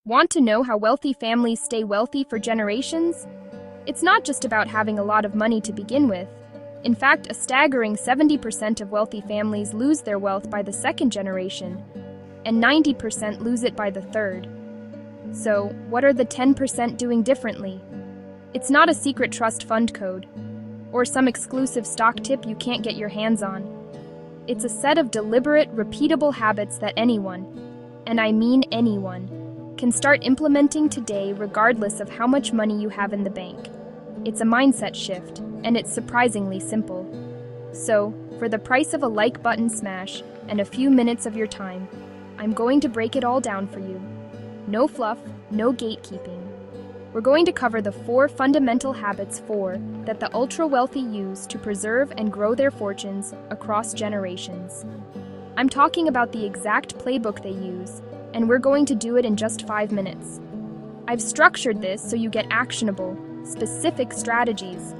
Want to know how wealthy families stay wealthy for generations? It's not just about having a lot of money to begin with. In fact, a staggering 70% of wealthy families lose their wealth by the second generation, and 90% lose it by the third. So, what are the 10% doing differently? It's not a secret trust fund code, or some exclusive stock tip you can't get your hands on. It's a set of deliberate, repeatable habits that anyone, and I mean anyone, can start implementing today regardless of how much money you have in the bank. It's a mindset shift, and it's surprisingly simple. So, for the price of a like button smash and a few minutes of your time, I'm going to break it all down for you. No fluff, no gatekeeping. We're going to cover the 4 fundamental habits that the ultra-wealthy use to preserve and grow their fortunes across generations. I'm talking about the exact playbook they use, and we're going to do it in just 5 minutes. I've structured this so you get actionable, specific strategies.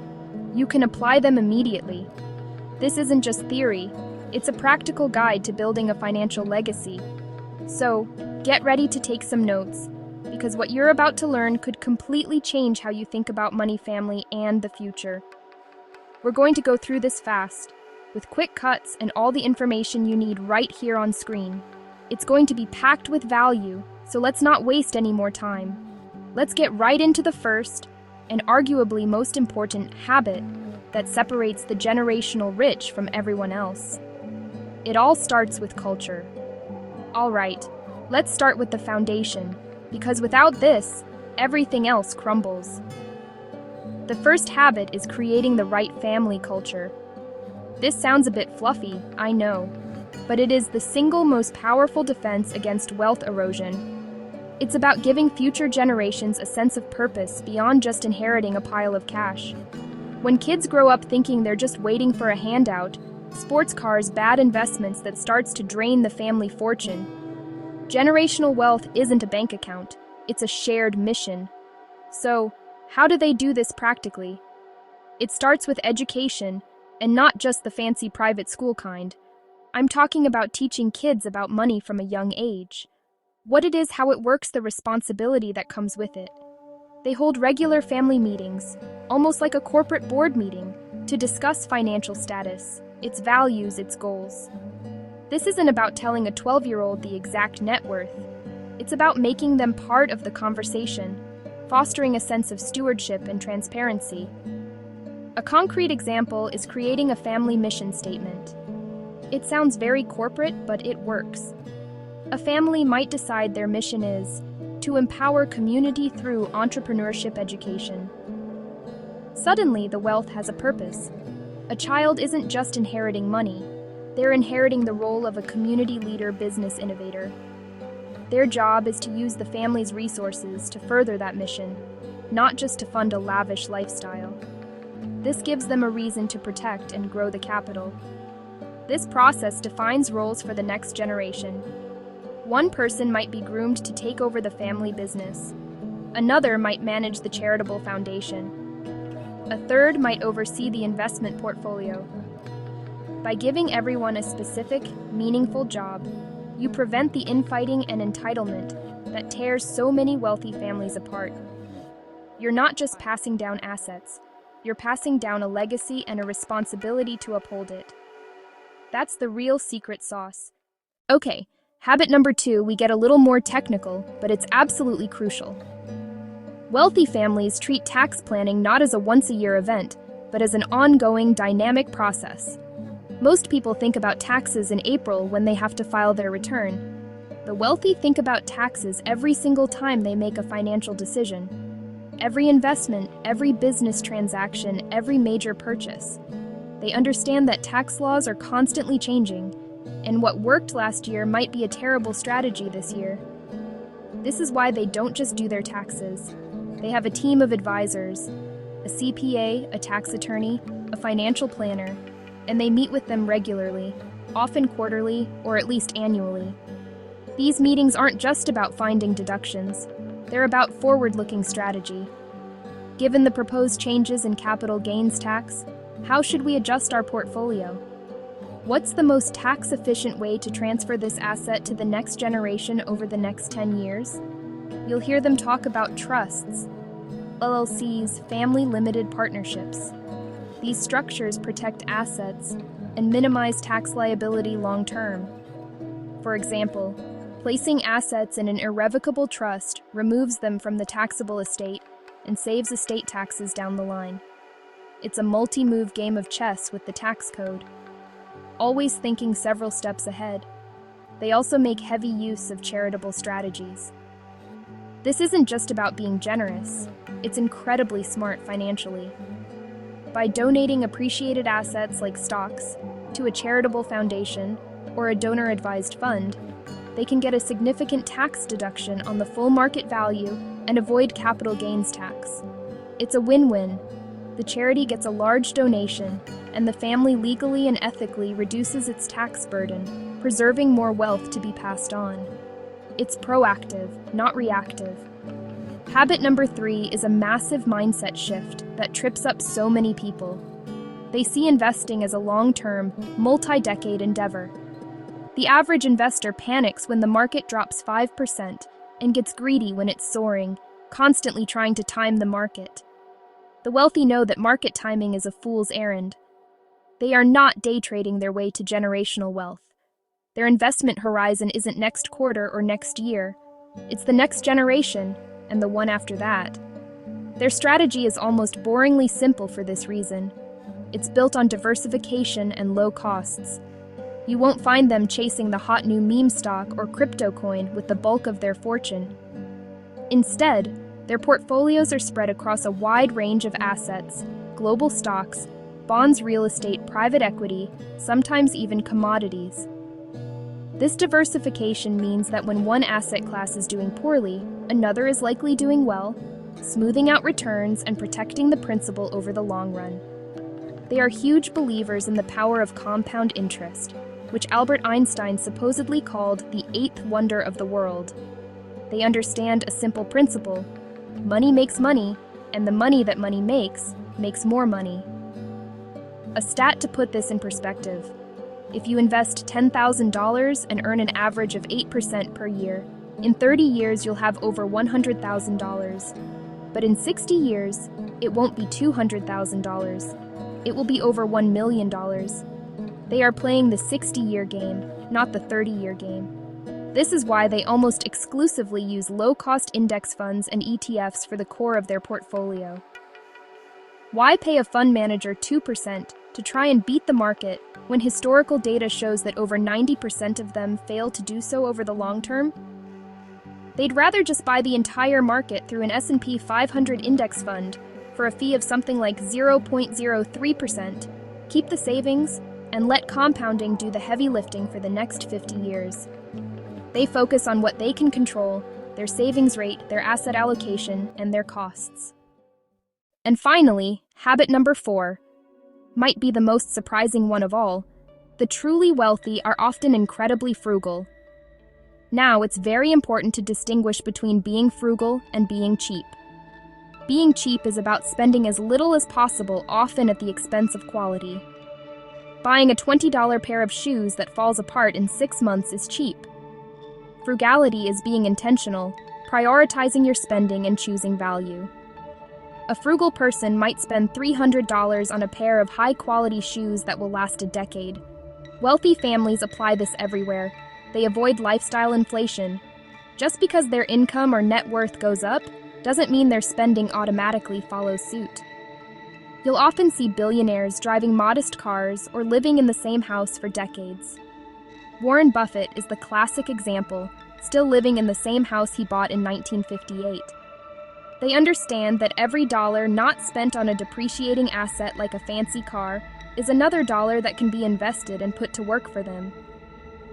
You can apply them immediately. This isn't just theory, it's a practical guide to building a financial legacy. So, get ready to take some notes, because what you're about to learn could completely change how you think about money, family, and the future. We're going to go through this fast, with quick cuts and all the information you need right here on screen. It's going to be packed with value, so let's not waste any more time. Let's get right into the first, and arguably most important, habit that separates the generational rich from everyone else. It all starts with culture. All right, let's start with the foundation, because without this, everything else crumbles. The first habit is creating the right family culture. This sounds a bit fluffy, I know, but it is the single most powerful defense against wealth erosion. It's about giving future generations a sense of purpose beyond just inheriting a pile of cash. When kids grow up thinking they're just waiting for a handout, sports cars, bad investments that starts to drain the family fortune. Generational wealth isn't a bank account, it's a shared mission. So, how do they do this practically? It starts with education, and not just the fancy private school kind. I'm talking about teaching kids about money from a young age. What it is, how it works, the responsibility that comes with it. They hold regular family meetings, almost like a corporate board meeting, to discuss financial status, its values, its goals. This isn't about telling a 12-year-old the exact net worth. It's about making them part of the conversation, fostering a sense of stewardship and transparency. A concrete example is creating a family mission statement. It sounds very corporate, but it works. A family might decide their mission is to empower community through entrepreneurship education. Suddenly, the wealth has a purpose. A child isn't just inheriting money. They're inheriting the role of a community leader, business innovator. Their job is to use the family's resources to further that mission, not just to fund a lavish lifestyle. This gives them a reason to protect and grow the capital. This process defines roles for the next generation. One person might be groomed to take over the family business. Another might manage the charitable foundation. A third might oversee the investment portfolio. By giving everyone a specific, meaningful job, you prevent the infighting and entitlement that tears so many wealthy families apart. You're not just passing down assets, you're passing down a legacy and a responsibility to uphold it. That's the real secret sauce. Okay, habit number 2, we get a little more technical, but it's absolutely crucial. Wealthy families treat tax planning not as a once-a-year event, but as an ongoing, dynamic process. Most people think about taxes in April when they have to file their return. The wealthy think about taxes every single time they make a financial decision. Every investment, every business transaction, every major purchase. They understand that tax laws are constantly changing, and what worked last year might be a terrible strategy this year. This is why they don't just do their taxes. They have a team of advisors, a CPA, a tax attorney, a financial planner, and they meet with them regularly, often quarterly or at least annually. These meetings aren't just about finding deductions, they're about forward-looking strategy. Given the proposed changes in capital gains tax, how should we adjust our portfolio? What's the most tax-efficient way to transfer this asset to the next generation over the next 10 years? You'll hear them talk about trusts, LLCs, family limited partnerships. These structures protect assets and minimize tax liability long term. For example, placing assets in an irrevocable trust removes them from the taxable estate and saves estate taxes down the line. It's a multi-move game of chess with the tax code, always thinking several steps ahead. They also make heavy use of charitable strategies. This isn't just about being generous, it's incredibly smart financially. By donating appreciated assets like stocks to a charitable foundation or a donor-advised fund, they can get a significant tax deduction on the full market value and avoid capital gains tax. It's a win-win. The charity gets a large donation, and the family legally and ethically reduces its tax burden, preserving more wealth to be passed on. It's proactive, not reactive. Habit number 3 is a massive mindset shift that trips up so many people. They see investing as a long-term, multi-decade endeavor. The average investor panics when the market drops 5% and gets greedy when it's soaring, constantly trying to time the market. The wealthy know that market timing is a fool's errand. They are not day trading their way to generational wealth. Their investment horizon isn't next quarter or next year. It's the next generation and the one after that. Their strategy is almost boringly simple for this reason. It's built on diversification and low costs. You won't find them chasing the hot new meme stock or crypto coin with the bulk of their fortune. Instead, their portfolios are spread across a wide range of assets, global stocks, bonds, real estate, private equity, sometimes even commodities. This diversification means that when one asset class is doing poorly, another is likely doing well, smoothing out returns and protecting the principal over the long run. They are huge believers in the power of compound interest, which Albert Einstein supposedly called the eighth wonder of the world. They understand a simple principle: money makes money, and the money that money makes more money. A stat to put this in perspective: if you invest $10,000 and earn an average of 8% per year, in 30 years you'll have over $100,000. But in 60 years, it won't be $200,000. It will be over $1 million. They are playing the 60-year game, not the 30-year game. This is why they almost exclusively use low-cost index funds and ETFs for the core of their portfolio. Why pay a fund manager 2% to try and beat the market when historical data shows that over 90% of them fail to do so over the long term? They'd rather just buy the entire market through an S&P 500 index fund for a fee of something like 0.03%, keep the savings, and let compounding do the heavy lifting for the next 50 years. They focus on what they can control: their savings rate, their asset allocation, and their costs. And finally, habit number 4 might be the most surprising one of all. The truly wealthy are often incredibly frugal. Now, it's very important to distinguish between being frugal and being cheap. Being cheap is about spending as little as possible, often at the expense of quality. Buying a $20 pair of shoes that falls apart in 6 months is cheap. Frugality is being intentional, prioritizing your spending and choosing value. A frugal person might spend $300 on a pair of high-quality shoes that will last a decade. Wealthy families apply this everywhere. They avoid lifestyle inflation. Just because their income or net worth goes up doesn't mean their spending automatically follows suit. You'll often see billionaires driving modest cars or living in the same house for decades. Warren Buffett is the classic example, still living in the same house he bought in 1958. They understand that every dollar not spent on a depreciating asset like a fancy car is another dollar that can be invested and put to work for them.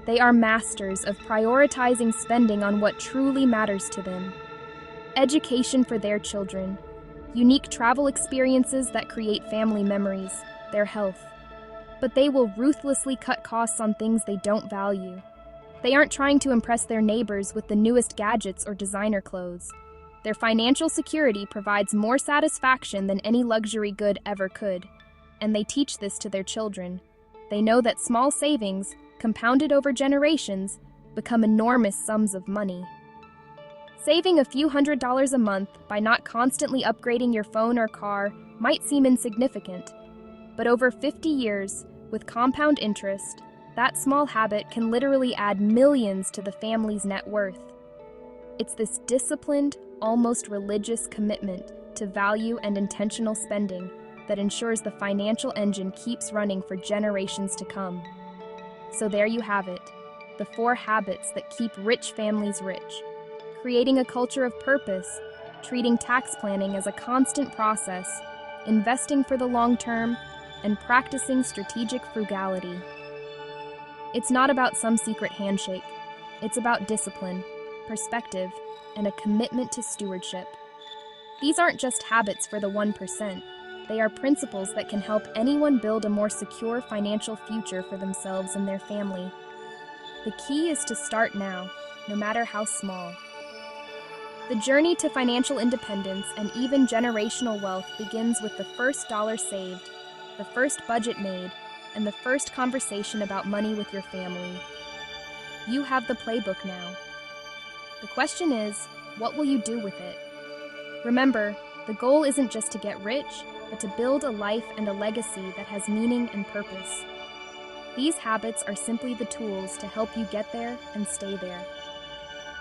They are masters of prioritizing spending on what truly matters to them: education for their children, unique travel experiences that create family memories, their health. But they will ruthlessly cut costs on things they don't value. They aren't trying to impress their neighbors with the newest gadgets or designer clothes. Their financial security provides more satisfaction than any luxury good ever could, and they teach this to their children. They know that small savings, compounded over generations, become enormous sums of money. Saving a few $100s a month by not constantly upgrading your phone or car might seem insignificant, but over 50 years, with compound interest, that small habit can literally add millions to the family's net worth. It's this disciplined, almost religious commitment to value and intentional spending that ensures the financial engine keeps running for generations to come. So there you have it, the 4 habits that keep rich families rich. Creating a culture of purpose, treating tax planning as a constant process, investing for the long term, and practicing strategic frugality. It's not about some secret handshake. It's about discipline, perspective, and a commitment to stewardship. These aren't just habits for the 1%. They are principles that can help anyone build a more secure financial future for themselves and their family. The key is to start now, no matter how small. The journey to financial independence and even generational wealth begins with the first dollar saved, the first budget made, and the first conversation about money with your family. You have the playbook now. The question is, what will you do with it? Remember, the goal isn't just to get rich, but to build a life and a legacy that has meaning and purpose. These habits are simply the tools to help you get there and stay there.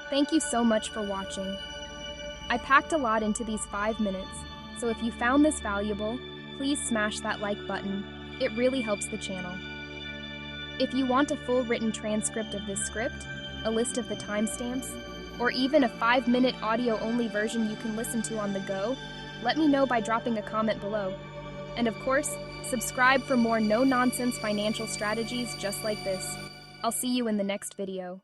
Thank you so much for watching. I packed a lot into these 5 minutes, so if you found this valuable, please smash that like button. It really helps the channel. If you want a full written transcript of this script, a list of the timestamps, or even a 5-minute audio-only version you can listen to on the go, let me know by dropping a comment below. And of course, subscribe for more no-nonsense financial strategies just like this. I'll see you in the next video.